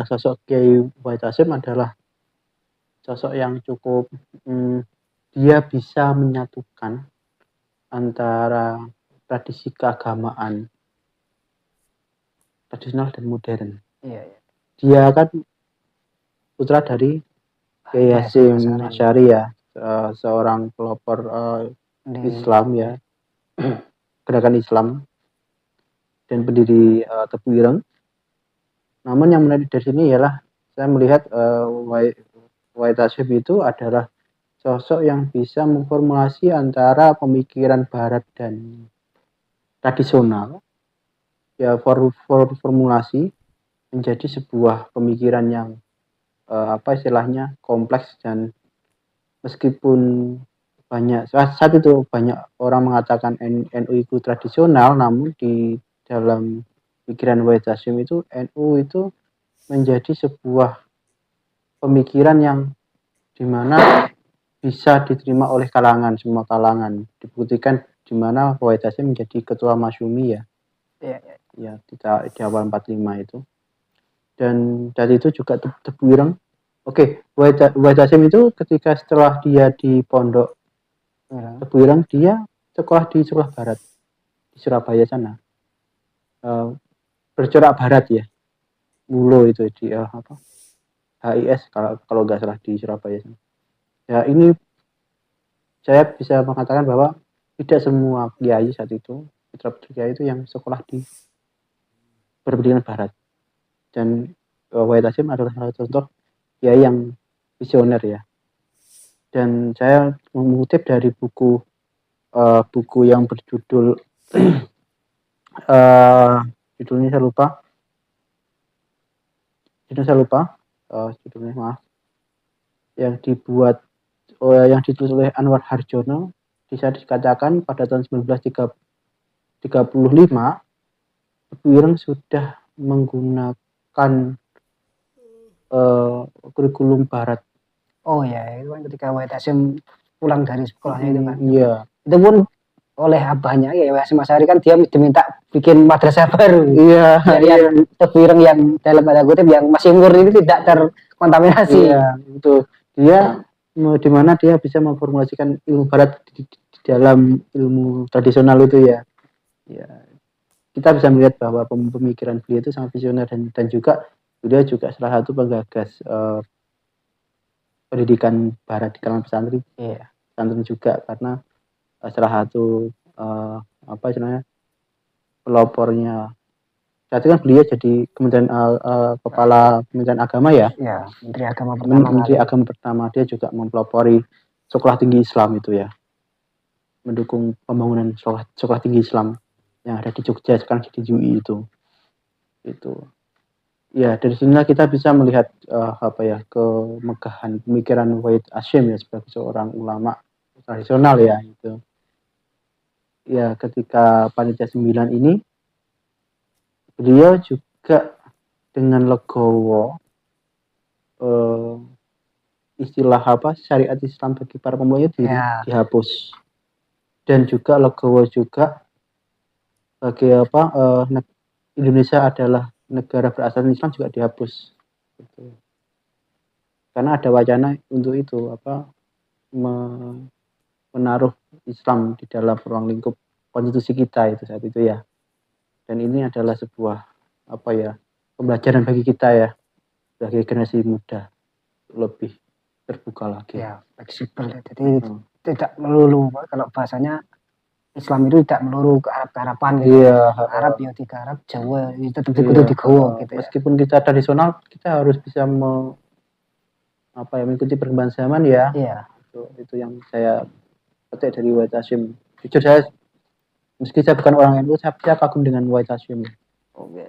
sosok Kiai Wahid Hasyim adalah sosok yang cukup dia bisa menyatukan antara tradisi keagamaan tradisional dan modern. Iya. Dia kan putra dari Kiai Hasyim Asy'ari ya, seorang pelopor Islam ya, gerakan Islam dan pendiri Tebu Ireng. Namun yang menarik dari sini ialah saya melihat Wahid Hasyim itu adalah sosok yang bisa memformulasi antara pemikiran barat dan tradisional, ya formulasi menjadi sebuah pemikiran yang istilahnya kompleks, dan meskipun saat itu banyak orang mengatakan NU itu tradisional, namun di dalam pikiran Wahid Hasyim itu NU itu menjadi sebuah pemikiran yang dimana bisa diterima oleh semua kalangan. Dibuktikan dimana Wahid Hasyim menjadi ketua Masyumi ya. Ya di awal 45 itu. Dan dari itu juga Tebu Ireng. Oke, Wahid Hasyim itu ketika setelah dia di pondok Tebu Ireng, dia sekolah di sekolah barat di Surabaya sana. Bercorak barat ya. Mulo itu di HIS kalau nggak salah di Surabaya sana. Ya, ini saya bisa mengatakan bahwa tidak semua kiai saat itu, putra-putri kiai itu yang sekolah di berpendidikan barat. Dan Wahid Hasyim adalah salah satu contoh kiai yang visioner ya. Dan saya mengutip dari buku yang berjudul judulnya saya lupa. Judulnya maaf. Yang ditulis oleh Anwar Harjono, bisa dikatakan pada tahun 1935 Tebu Ireng sudah menggunakan kurikulum barat. Oh ya, itu kan ketika Wahid Hasyim pulang dari sekolahnya itu kan. Iya. Itu pun oleh abahnya ya Hasyim Asy'ari kan dia diminta bikin madrasah baru. Iya. Yang Tebu Ireng yang dalam tanda kutip yang masih umur ini tidak terkontaminasi. Iya, itu dia di mana dia bisa memformulasikan ilmu barat di dalam ilmu tradisional itu ya. Ya, kita bisa melihat bahwa pemikiran beliau itu sangat visioner, dan juga beliau juga salah satu penggagas pendidikan barat di kalangan pesantren. Iya. Pesantren juga, karena salah satu pelopornya. Saat itu kan beliau jadi kepala Kementerian Agama ya. Ya, Menteri Agama pertama. Menteri Agama pertama. Dia juga mempelopori sekolah tinggi Islam itu ya, mendukung pembangunan sekolah tinggi Islam yang ada di Jogja, sekarang di UI itu. Ya, dari sinilah kita bisa melihat kemegahan pemikiran Wahid Hasyim ya sebagai seorang ulama tradisional ya itu. Ya, ketika Panitia 9 ini beliau juga dengan legowo istilah syariat Islam bagi para pemulanya dihapus, dan juga legowo juga bagi Indonesia adalah negara berasal Islam juga dihapus gitu. Karena ada wacana untuk itu menaruh Islam di dalam ruang lingkup konstitusi kita itu saat itu ya. Dan ini adalah sebuah pembelajaran bagi kita ya, bagi generasi muda, lebih terbuka lagi. Ya, fleksibel. Jadi tidak melulu, kalau bahasanya Islam itu tidak melulu ke Arab-Araban gitu. Iya, Arab ya tiga Arab, Jawa itu tetap di Gowo gitu ya. Meskipun kita tradisional, kita harus bisa mengikuti perkembangan zaman ya. Iya. Itu yang saya petik dari Wahid Hasyim. Jujur saya, meski saya bukan orang NU, saya kagum dengan Wahid Hasyim. Oke.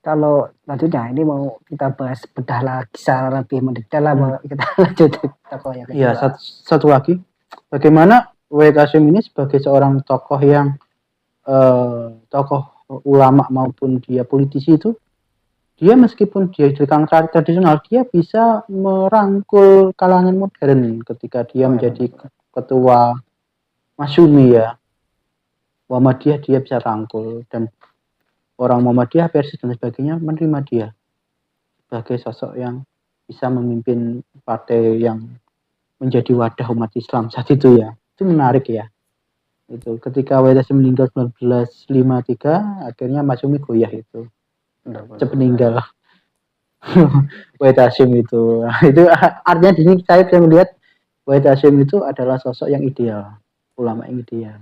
Kalau selanjutnya ini mau kita bahas bedah lagi secara lebih mendetail lah, kita lanjut tokoh yang kedua. Iya, satu lagi, bagaimana Wahid Hasyim ini sebagai seorang tokoh yang tokoh ulama maupun dia politisi itu, dia meskipun dia di kalangan tradisional, dia bisa merangkul kalangan modern ketika dia menjadi ketua Masyumi ya. Muhammadiyah dia bisa rangkul, dan orang Muhammadiyah, Persis dan sebagainya menerima dia sebagai sosok yang bisa memimpin partai yang menjadi wadah umat Islam saat itu ya. Itu menarik ya. Itu ketika Wahid Hasyim meninggal 1953, akhirnya Masyumi goyah itu. Cepat meninggal. Wahid Hasyim itu. Itu artinya di sini saya bisa melihat Wahid Hasyim itu adalah sosok yang ideal, ulama yang ideal.